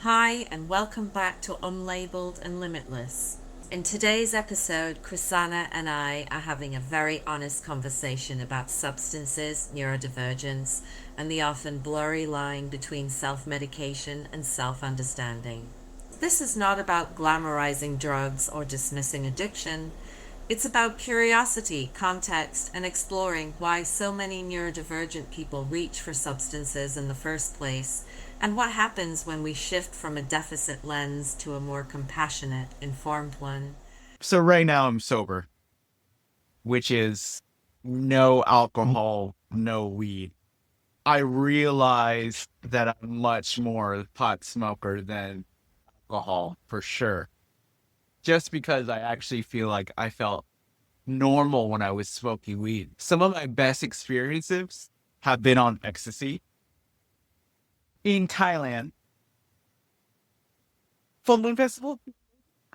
Hi, and welcome back to Unlabelled and Limitless. In today's episode, Krisana and I are having a very honest conversation about substances, neurodivergence, and the often blurry line between self medication and self understanding. This is not about glamorizing drugs or dismissing addiction. It's about curiosity, context, and exploring why so many neurodivergent people reach for substances in the first place, and what happens when we shift from a deficit lens to a more compassionate, informed one. So right now I'm sober, which is no alcohol, no weed. I realize that I'm much more a pot smoker than alcohol for sure. Just because I actually feel like I felt normal when I was smoking weed. Some of my best experiences have been on ecstasy in Thailand. Full Moon Festival?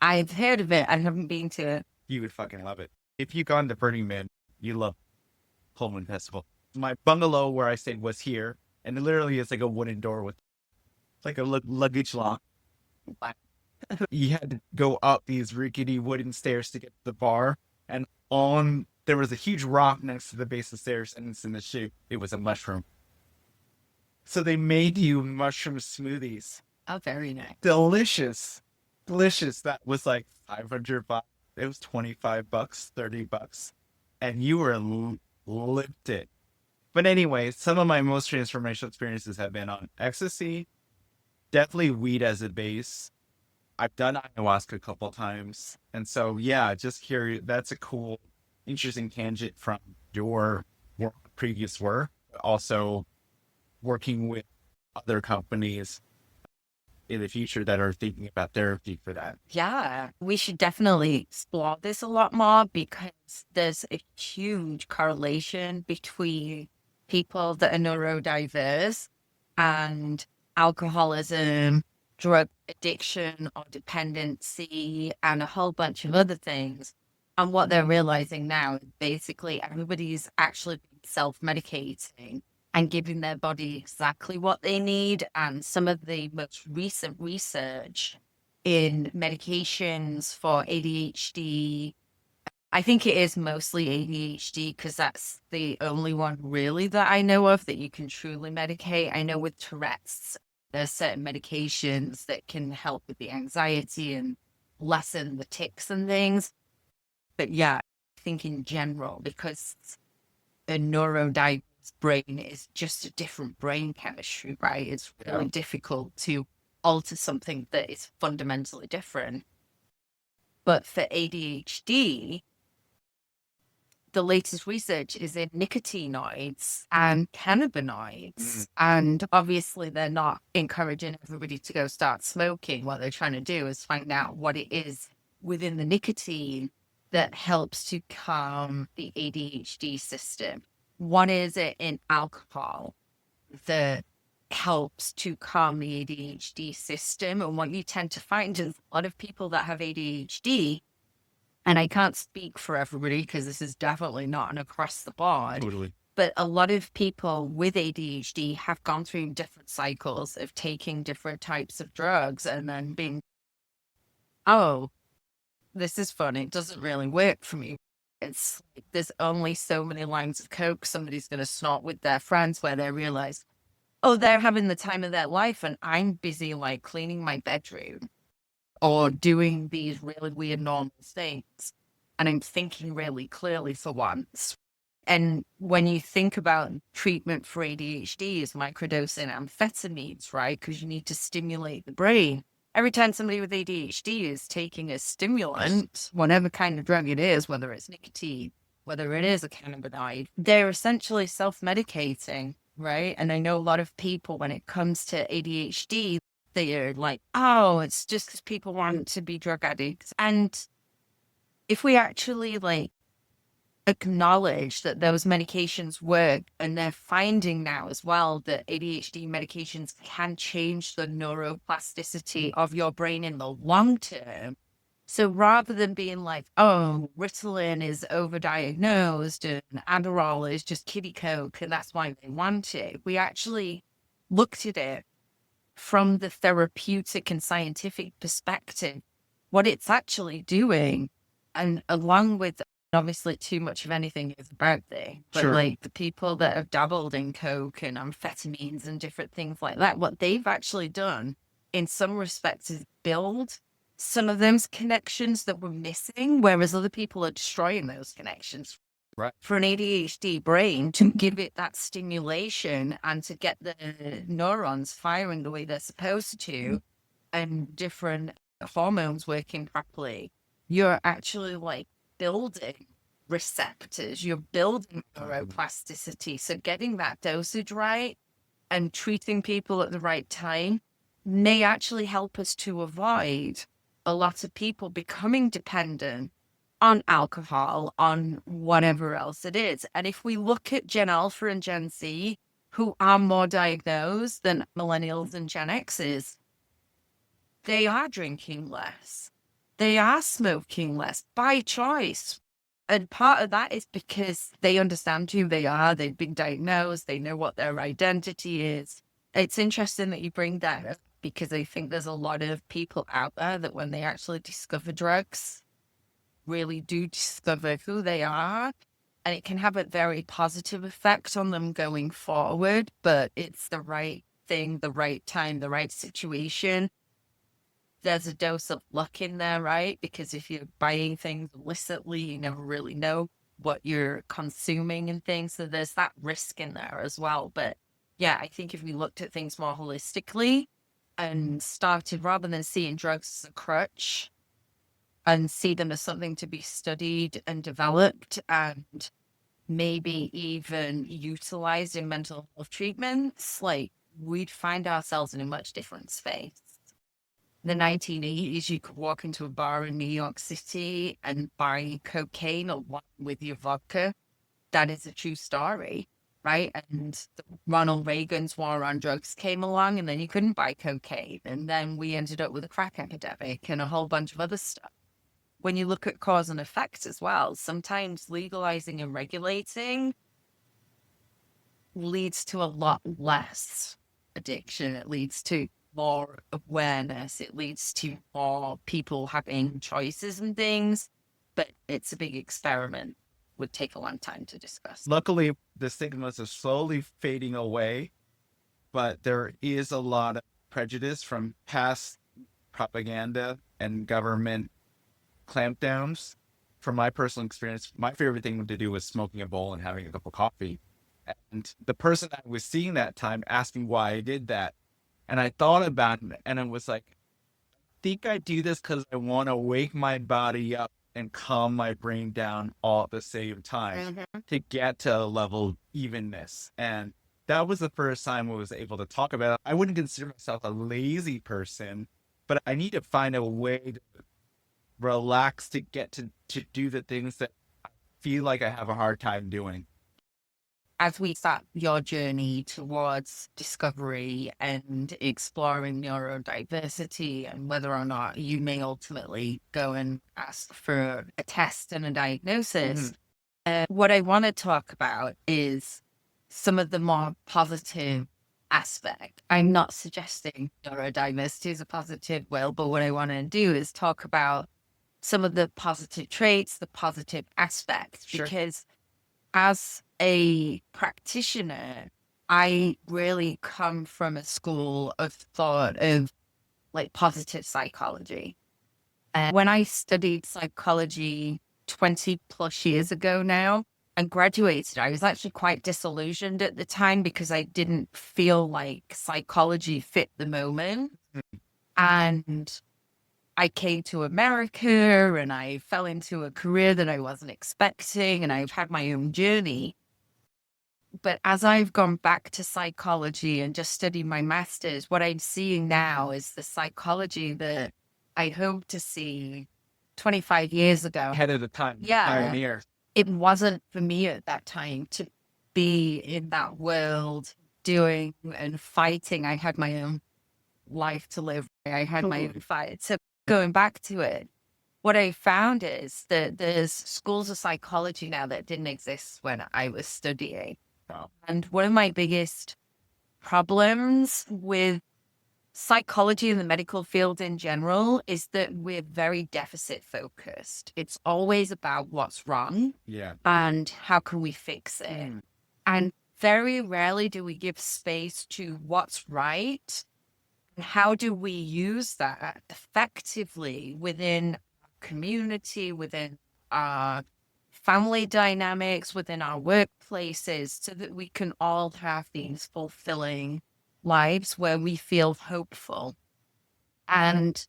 I've heard of it. I haven't been to it. You would fucking love it. If you've gone to Burning Man, you love Full Moon Festival. My bungalow where I stayed was here, and it literally is like a wooden door with like a luggage lock. Wow. You had to go up these rickety wooden stairs to get to the bar, and on there was a huge rock next to the base of the stairs, and it's in the shape. It was a mushroom. So they made you mushroom smoothies. Oh, very nice. Delicious, delicious. That was like 500 bucks. It was $25, $30, and you were lifted. But anyway, some of my most transformational experiences have been on ecstasy, definitely weed as a base. I've done ayahuasca a couple times. And so, yeah, just curious. That's a cool, interesting tangent from your previous work. Also, working with other companies in the future that are thinking about therapy for that. Yeah, we should definitely explore this a lot more because there's a huge correlation between people that are neurodiverse and alcoholism, drug addiction or dependency, and a whole bunch of other things. And what they're realizing now is basically everybody's actually self-medicating and giving their body exactly what they need. And some of the most recent research in medications for ADHD, I think it is mostly ADHD because that's the only one really that I know of that you can truly medicate. I know with Tourette's, there's certain medications that can help with the anxiety and lessen the tics and things. But yeah, I think in general, because a neurodiverse brain is just a different brain chemistry, right? It's really difficult to alter something that is fundamentally different. But for ADHD, the latest research is in nicotinoids and cannabinoids. And obviously, they're not encouraging everybody to go start smoking. What they're trying to do is find out what it is within the nicotine that helps to calm the ADHD system. What is it in alcohol that helps to calm the ADHD system? And what you tend to find is a lot of people that have ADHD, and I can't speak for everybody because this is definitely not an across the board. Totally. But a lot of people with ADHD have gone through different cycles of taking different types of drugs and then being, oh, this is fun. It doesn't really work for me. It's like there's only so many lines of coke somebody's going to snort with their friends where they realize, oh, they're having the time of their life and I'm busy like cleaning my bedroom or doing these really weird normal things. And I'm thinking really clearly for once. And when you think about treatment for ADHD is microdosing amphetamines, right? Because you need to stimulate the brain. Every time somebody with ADHD is taking a stimulant, whatever kind of drug it is, whether it's nicotine, whether it is a cannabinoid, they're essentially self-medicating, right? And I know a lot of people, when it comes to ADHD, they're like, oh, it's just because people want to be drug addicts. And if we actually like acknowledge that those medications work, and they're finding now as well that ADHD medications can change the neuroplasticity of your brain in the long term. So rather than being like, oh, Ritalin is overdiagnosed and Adderall is just kiddie coke and that's why they want it, we actually looked at it from the therapeutic and scientific perspective, what it's actually doing, and along with obviously too much of anything is a bad thing, but Sure. like the people that have dabbled in coke and amphetamines and different things like that, what they've actually done in some respects is build some of those connections that were missing, whereas other people are destroying those connections. Right. For an ADHD brain to give it that stimulation and to get the neurons firing the way they're supposed to and different hormones working properly, you're actually like building receptors, you're building neuroplasticity. So getting that dosage right and treating people at the right time may actually help us to avoid a lot of people becoming dependent on alcohol, on whatever else it is. And if we look at Gen Alpha and Gen Z, who are more diagnosed than millennials and Gen X's, they are drinking less. They are smoking less by choice. And part of that is because they understand who they are. They've been diagnosed. They know what their identity is. It's interesting that you bring that up because I think there's a lot of people out there that when they actually discover drugs, really do discover who they are, and it can have a very positive effect on them going forward, but it's the right thing, the right time, the right situation. There's a dose of luck in there, right? Because if you're buying things illicitly, you never really know what you're consuming and things. So there's that risk in there as well. But yeah, I think if we looked at things more holistically and started rather than seeing drugs as a crutch and see them as something to be studied and developed and maybe even utilized in mental health treatments, like we'd find ourselves in a much different space. In the 1980s, you could walk into a bar in New York City and buy cocaine along with your vodka. That is a true story, right? And Ronald Reagan's war on drugs came along, and then you couldn't buy cocaine. And then we ended up with a crack epidemic and a whole bunch of other stuff. When you look at cause and effect as well, sometimes legalizing and regulating leads to a lot less addiction. It leads to more awareness. It leads to more people having choices and things, but it's a big experiment. Would take a long time to discuss. Luckily, the stigmas are slowly fading away, but there is a lot of prejudice from past propaganda and government clampdowns. From my personal experience, my favorite thing to do was smoking a bowl and having a cup of coffee. And the person I was seeing that time asked me why I did that. And I thought about it, and I was like, I think I do this because I want to wake my body up and calm my brain down all at the same time to get to a level of evenness. And that was the first time I was able to talk about it. I wouldn't consider myself a lazy person, but I need to find a way to relax to get to do the things that I feel like I have a hard time doing. As we start your journey towards discovery and exploring neurodiversity and whether or not you may ultimately go and ask for a test and a diagnosis, what I want to talk about is some of the more positive aspect. I'm not suggesting neurodiversity is a positive will, but what I want to do is talk about some of the positive traits, the positive aspects, because as a practitioner, I really come from a school of thought of like positive psychology. And when I studied psychology 20 plus years ago now and graduated, I was actually quite disillusioned at the time because I didn't feel like psychology fit the moment. And I came to America and I fell into a career that I wasn't expecting, and I've had my own journey. But as I've gone back to psychology and just studied my master's, what I'm seeing now is the psychology that I hoped to see 25 years ago. Ahead of the time. Yeah. Pioneer. It wasn't for me at that time to be in that world doing and fighting. I had my own life to live. I had my own fight. So going back to it, what I found is that there's schools of psychology now that didn't exist when I was studying. And one of my biggest problems with psychology and the medical field in general is that we're very deficit focused. It's always about what's wrong Yeah. and how can we fix it. And very rarely do we give space to what's right and how do we use that effectively within our community, within our family dynamics, within our workplaces, so that we can all have these fulfilling lives where we feel hopeful. And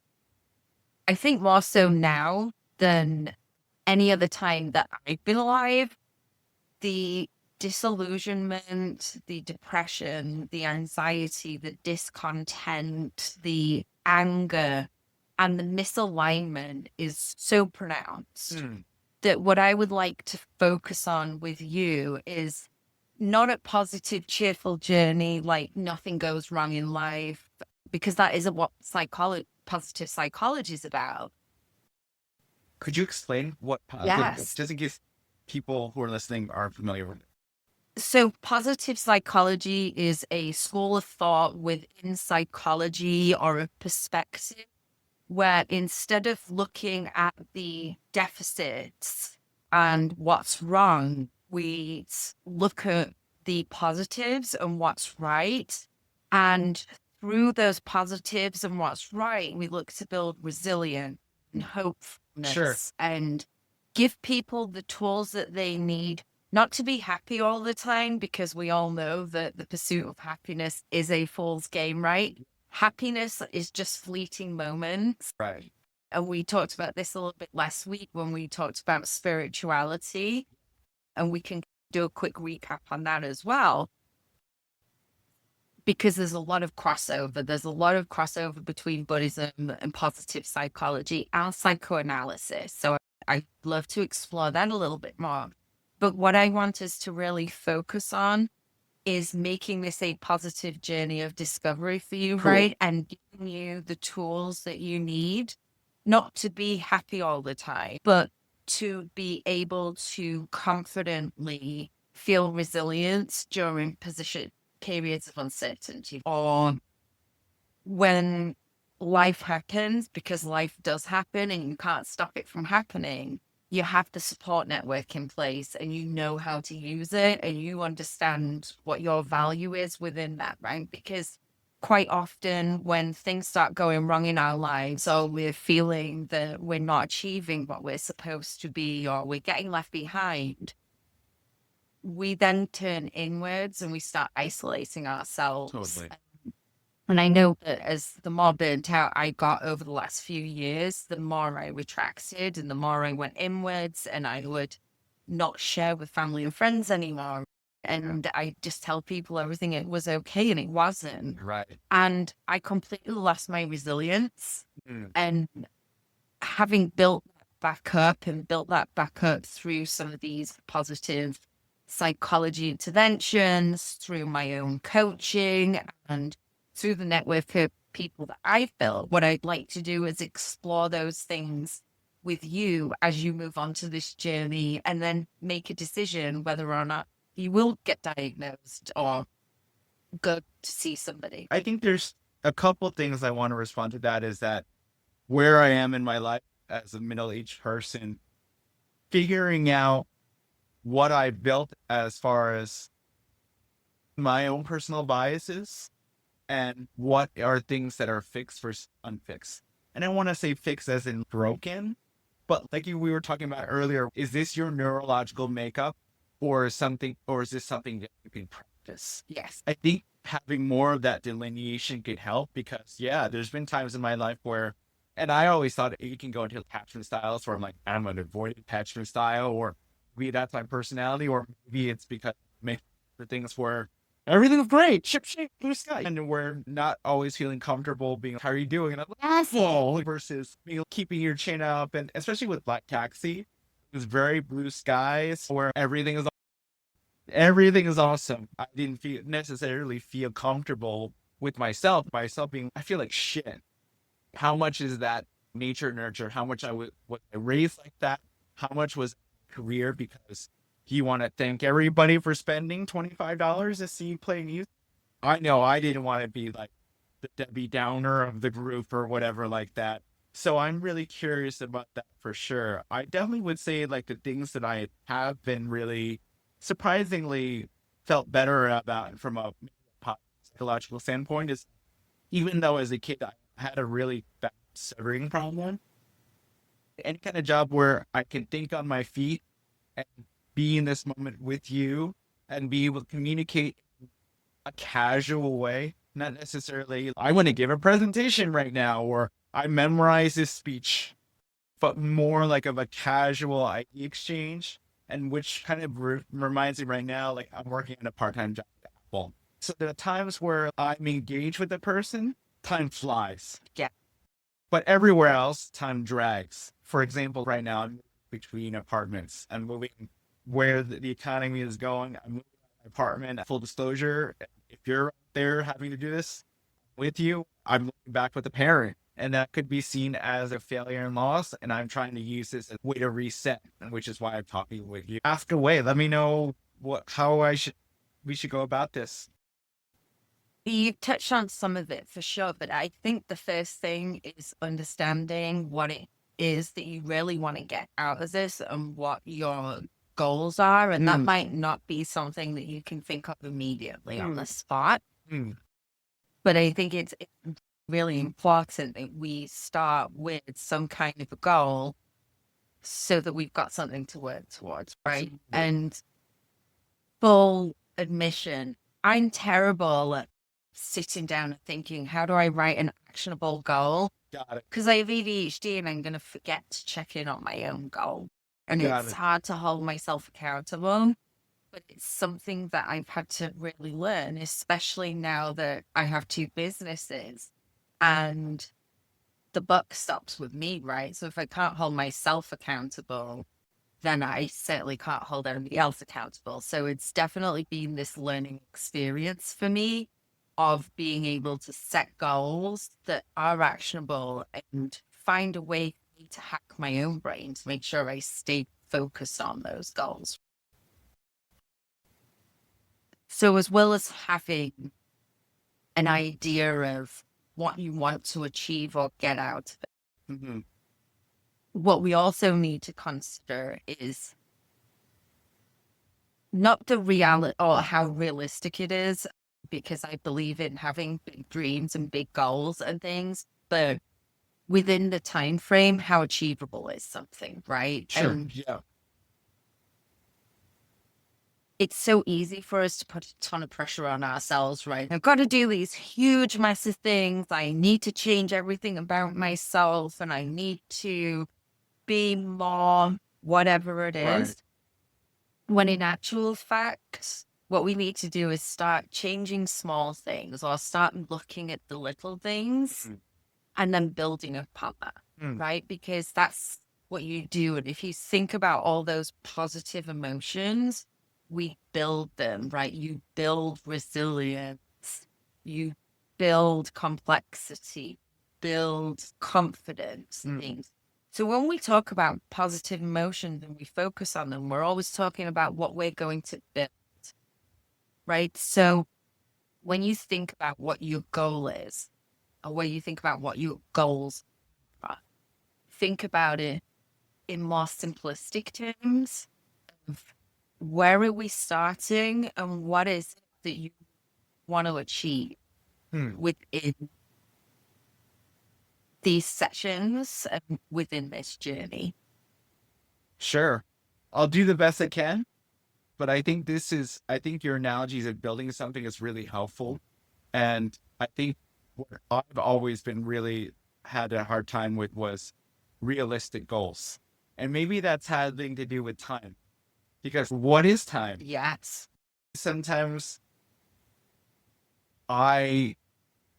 I think more so now than any other time that I've been alive, the disillusionment, the depression, the anxiety, the discontent, the anger, and the misalignment is so pronounced that what I would like to focus on with you is not a positive, cheerful journey, like nothing goes wrong in life, because that isn't what positive psychology is about. Could you explain what Yes. just in case people who are listening aren't familiar with it? So positive psychology is a school of thought within psychology or a perspective where instead of looking at the deficits and what's wrong, we look at the positives and what's right. And through those positives and what's right, we look to build resilience and hopefulness and give people the tools that they need, not to be happy all the time, because we all know that the pursuit of happiness is a fool's game, right? Happiness is just fleeting moments. Right. And we talked about this a little bit last week when we talked about spirituality. And we can do a quick recap on that as well. Because there's a lot of crossover. There's a lot of crossover between Buddhism and positive psychology and psychoanalysis. So I'd love to explore that a little bit more. But what I want us to really focus on is making this a positive journey of discovery for you, right? And giving you the tools that you need, not to be happy all the time, but to be able to confidently feel resilience during periods of uncertainty, or when life happens, because life does happen and you can't stop it from happening. You have the support network in place and you know how to use it and you understand what your value is within that, right? Because quite often when things start going wrong in our lives, or we're feeling that we're not achieving what we're supposed to be, or we're getting left behind, we then turn inwards and we start isolating ourselves. Totally. And I know that as the more burnt out I got over the last few years, the more I retracted and the more I went inwards, and I would not share with family and friends anymore. And I just tell people everything it was okay, and it wasn't. Right. And I completely lost my resilience. And having built that back up through some of these positive psychology interventions, through my own coaching, and through the network of people that I've built, what I'd like to do is explore those things with you as you move on to this journey, and then make a decision whether or not you will get diagnosed or go to see somebody. I think there's a couple things I want to respond to that, is that where I am in my life as a middle-aged person, figuring out what I built as far as my own personal biases and what are things that are fixed versus unfixed. And I want to say fixed as in broken, but like we were talking about earlier, is this your neurological makeup or something, or is this something that you can practice? Yes. I think having more of that delineation could help, because there's been times in my life where, and I always thought you can go into attachment styles where I'm like, I'm an avoid attachment style, or maybe that's my personality, or maybe it's because maybe the things where everything's great, ship shape, blue sky, and we're not always feeling comfortable being, how are you doing? And I'm like, awful, versus keeping your chin up. And especially with Black Taxi, it's very blue skies where everything is awesome. I didn't necessarily feel comfortable with myself being, I feel like shit. How much is that nature nurture? How much was I raised like that? How much was career? Because you want to thank everybody for spending $25 to see you play music. I know I didn't want to be like the Debbie Downer of the group or whatever like that. So I'm really curious about that for sure. I definitely would say like the things that I have been really surprisingly felt better about from a psychological standpoint is even though as a kid I had a really bad stuttering problem, any kind of job where I can think on my feet and be in this moment with you and be able to communicate a casual way, not necessarily, I want to give a presentation right now, or I memorize this speech, but more like of a casual idea exchange. And which kind of reminds me right now, like I'm working in a part-time job at Apple. So there are times where I'm engaged with a person, time flies. Yeah. But everywhere else, time drags. For example, right now, I'm between apartments. I'm moving where the economy is going. I'm moving my apartment. Full disclosure, if you're there having to do this with you, I'm moving back with a parent. And that could be seen as a failure and loss. And I'm trying to use this as a way to reset, which is why I'm talking with you. Ask away. Let me know how we should go about this. You touched on some of it for sure, but I think the first thing is understanding what it is that you really want to get out of this and what your goals are. And that might not be something that you can think of immediately on the spot. But I think it's really important that we start with some kind of a goal so that we've got something to work towards, right? And full admission, I'm terrible at sitting down and thinking, how do I write an actionable goal? Got it. Because I have ADHD and I'm going to forget to check in on my own goal. And it's hard to hold myself accountable. But it's something that I've had to really learn, especially now that I have two businesses and the buck stops with me, right? So if I can't hold myself accountable, then I certainly can't hold anybody else accountable. So it's definitely been this learning experience for me of being able to set goals that are actionable and find a way for me to hack my own brain to make sure I stay focused on those goals. So as well as having an idea of what you want to achieve or get out of it, what we also need to consider is not the reality or how realistic it is, because I believe in having big dreams and big goals and things, but within the time frame, how achievable is something, right? Sure. Yeah. It's so easy for us to put a ton of pressure on ourselves, right? I've got to do these huge, massive things. I need to change everything about myself and I need to be more whatever it is. Right. When in actual fact, what we need to do is start changing small things or start looking at the little things and then building upon that, right? Because that's what you do. And if you think about all those positive emotions, we build them, right? You build resilience, you build complexity, build confidence, things. So when we talk about positive emotions and we focus on them, we're always talking about what we're going to build, right? So when you think about what your goal is, or when you think about what your goals are, think about it in more simplistic terms of where are we starting and what is it that you want to achieve within these sessions and within this journey. Sure. I'll do the best I can, but I think your analogies of building something is really helpful. And I think what I've always been really had a hard time with was realistic goals. And maybe that's having to do with time. Because what is time? Yes. Sometimes I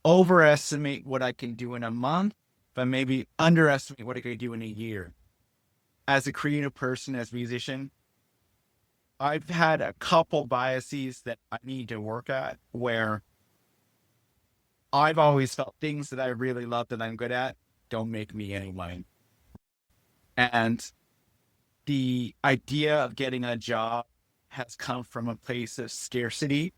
overestimate what I can do in a month, but maybe underestimate what I can do in a year. As a creative person, as a musician, I've had a couple biases that I need to work at where I've always felt things that I really love that I'm good at don't make me any money. And the idea of getting a job has come from a place of scarcity.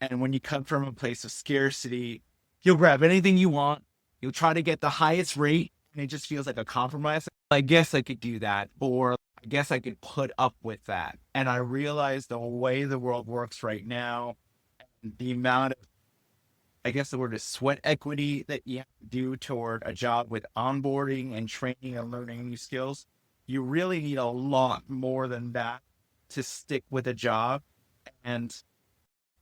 And when you come from a place of scarcity, You'll grab anything you want. You'll try to get the highest rate, and it just feels like a compromise. I guess I could do that, or I guess I could put up with that. And I realize the way the world works right now, the amount of, I guess the word is sweat equity that you have to do toward a job with onboarding and training and learning new skills. You really need a lot more than that to stick with a job. And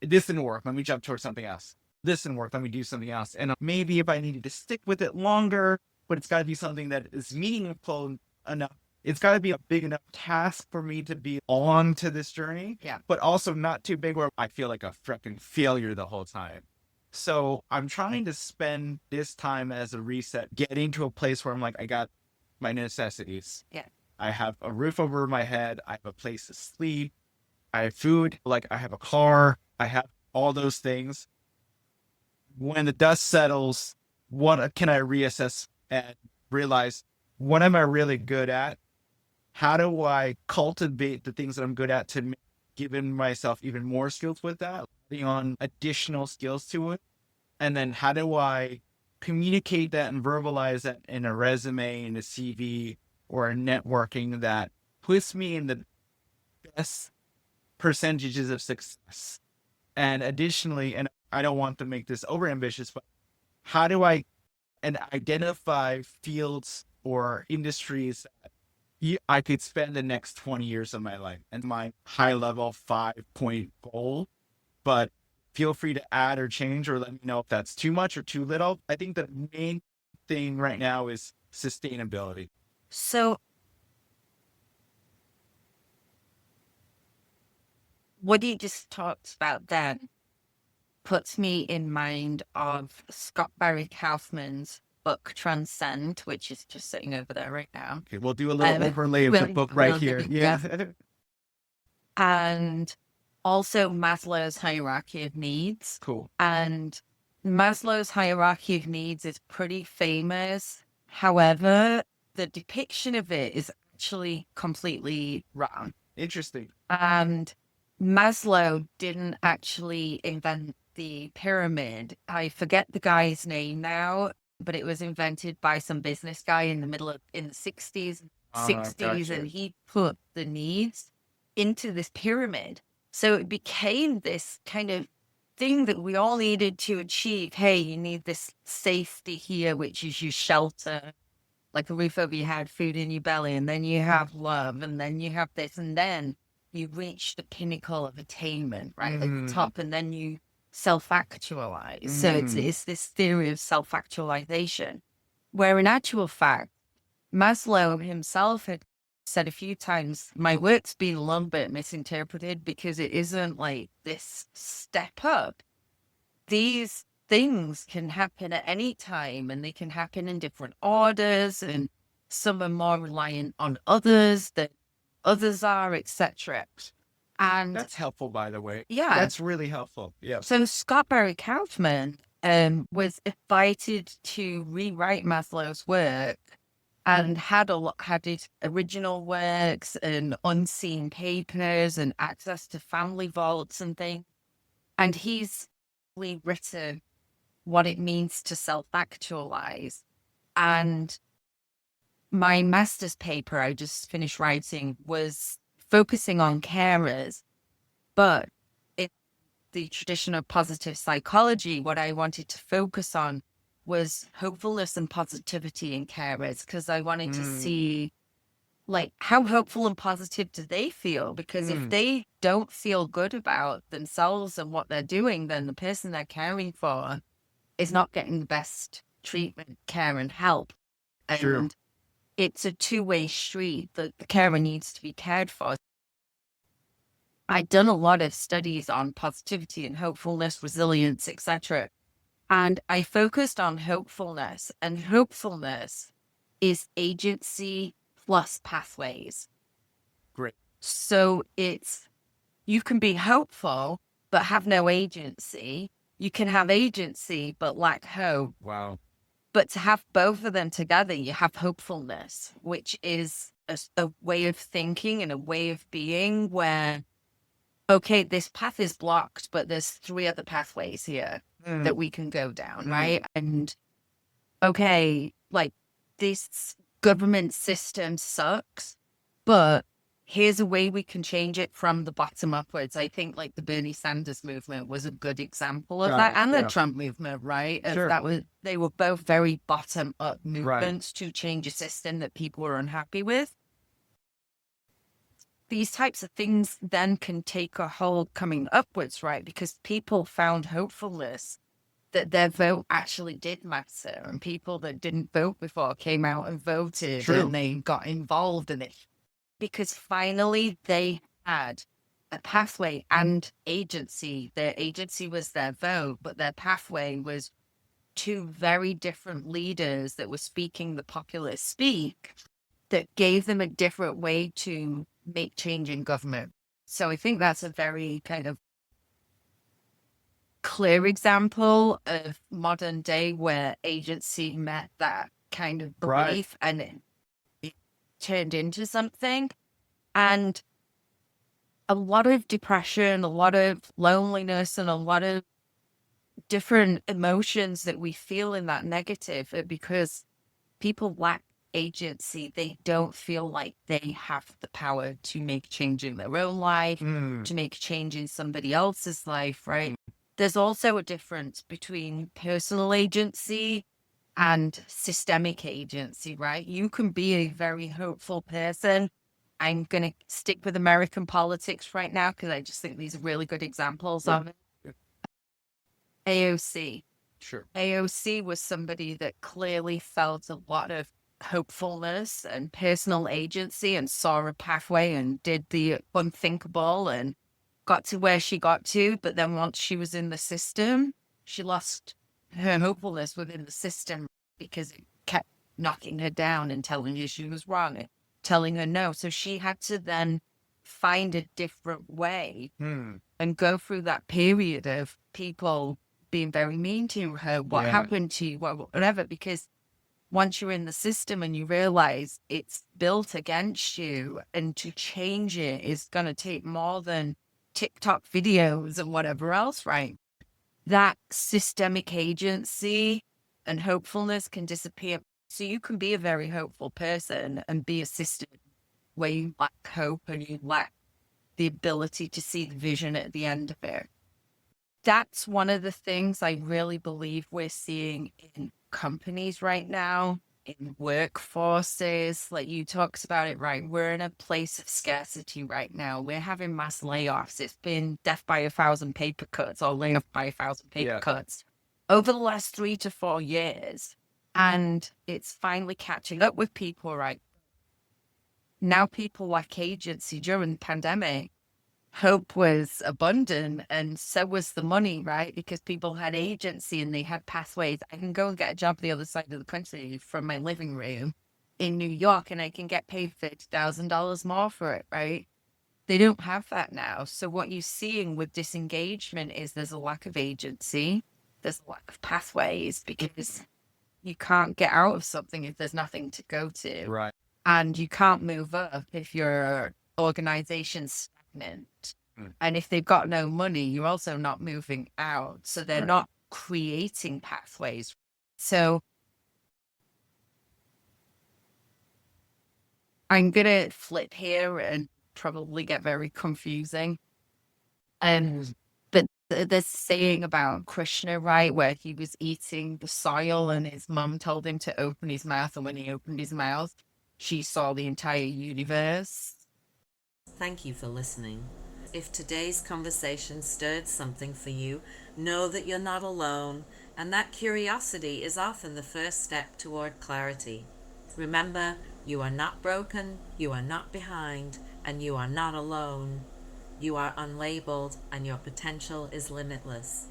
this didn't work. Let me jump towards something else. This didn't work. Let me do something else. And maybe if I needed to stick with it longer, but it's got to be something that is meaningful enough. It's got to be a big enough task for me to be on to this journey, Yeah. but also not too big where I feel like a freaking failure the whole time. So I'm trying to spend this time as a reset, getting to a place where I'm like, I got my necessities. Yeah. I have a roof over my head. I have a place to sleep. I have food. Like I have a car. I have all those things. When the dust settles, what can I reassess and realize? What am I really good at? How do I cultivate the things that I'm good at to giving myself even more skills with that, adding on additional skills to it? And then how do I communicate that and verbalize that in a resume, in a CV, or a networking that puts me in the best percentages of success? And additionally, and I don't want to make this over ambitious, but how do I identify fields or industries that I could spend the next 20 years of my life, and my high level 5-point goal? But feel free to add or change or let me know if that's too much or too little. I think the main thing right now is sustainability. So what you just talked about then puts me in mind of Scott Barry Kaufman's book Transcend, which is just sitting over there right now. Okay, we'll do a little overlay of the book right here. Yeah. And also Maslow's hierarchy of needs. Cool. And Maslow's hierarchy of needs is pretty famous. However, the depiction of it is actually completely wrong. Interesting. And Maslow didn't actually invent the pyramid. I forget the guy's name now, but it was invented by some business guy in the 60s, Gotcha. and he put the needs into this pyramid. So it became this kind of thing that we all needed to achieve. Hey, you need this safety here, which is your shelter, like a roof over your head, food in your belly, and then you have love, and then you have this, and then you reach the pinnacle of attainment, right at the top, and then you self-actualize. So it's this theory of self-actualization, where in actual fact, Maslow himself had said a few times, my work's been a little bit misinterpreted because it isn't like this step up. These things can happen at any time, and they can happen in different orders, and some are more reliant on others than others are, etc. And that's helpful, by the way. Yeah, that's really helpful. Yeah. So Scott Barry Kaufman was invited to rewrite Maslow's work, and had his original works and unseen papers and access to family vaults and things. And he's written what it means to self-actualize. And my master's paper I just finished writing was focusing on carers, but in the tradition of positive psychology, what I wanted to focus on was hopefulness and positivity in carers, because I wanted to see, like, how hopeful and positive do they feel? Because if they don't feel good about themselves and what they're doing, then the person they're caring for is not getting the best treatment, care, and help. And True. It's a two-way street. The carer needs to be cared for. I'd done a lot of studies on positivity and hopefulness, resilience, etc. And I focused on hopefulness, and hopefulness is agency plus pathways. Great. So you can be hopeful, but have no agency. You can have agency, but lack hope. Wow. But to have both of them together, you have hopefulness, which is a way of thinking and a way of being where okay, this path is blocked, but there's 3 other pathways here that we can go down, right? And okay, like, this government system sucks, but here's a way we can change it from the bottom upwards. I think like the Bernie Sanders movement was a good example of that, and the Trump movement, right? They were both very bottom up movements to change a system that people were unhappy with. These types of things then can take a hold coming upwards, right? Because people found hopefulness that their vote actually did matter, and people that didn't vote before came out and voted, and they got involved in it because finally they had a pathway and agency. Their agency was their vote, but their pathway was 2 very different leaders that were speaking the populist speak that gave them a different way to make change in government. So I think that's a very kind of clear example of modern day where agency met that kind of belief and it turned into something. And a lot of depression, a lot of loneliness, and a lot of different emotions that we feel in that negative are because people lack agency. They don't feel like they have the power to make change in their own life, to make change in somebody else's life, right? There's also a difference between personal agency and systemic agency, right? You can be a very hopeful person. I'm going to stick with American politics right now because I just think these are really good examples of it. AOC. AOC was somebody that clearly felt a lot of hopefulness and personal agency and saw a pathway and did the unthinkable and got to where she got to. But then once she was in the system, she lost her hopefulness within the system because it kept knocking her down and telling her she was wrong and telling her no. So she had to then find a different way and go through that period of people being very mean to her, what happened to you, whatever, because once you're in the system and you realize it's built against you, and to change it is going to take more than TikTok videos and whatever else, right? That systemic agency and hopefulness can disappear. So you can be a very hopeful person and be a system where you lack hope and you lack the ability to see the vision at the end of it. That's one of the things I really believe we're seeing in companies right now, in workforces. Like you talked about it, right? We're in a place of scarcity right now. We're having mass layoffs. It's been death by 1,000 paper cuts or layoff by 1,000 paper cuts over the last 3 to 4 years. And it's finally catching up with people, right? Now people lack agency. During the pandemic, hope was abundant and so was the money, right? Because people had agency and they had pathways. I can go and get a job the other side of the country from my living room in New York and I can get paid $50,000 more for it, right? They don't have that now. So what you're seeing with disengagement is there's a lack of agency. There's a lack of pathways because you can't get out of something if there's nothing to go to. Right. And you can't move up if your organization's stagnant. And if they've got no money, you're also not moving out. So they're not creating pathways. So I'm going to flip here and probably get very confusing. But there's a saying about Krishna, right, where he was eating the soil and his mum told him to open his mouth. And when he opened his mouth, she saw the entire universe. Thank you for listening. If today's conversation stirred something for you, know that you're not alone, and that curiosity is often the first step toward clarity. Remember, you are not broken, you are not behind, and you are not alone. You are unlabeled, and your potential is limitless.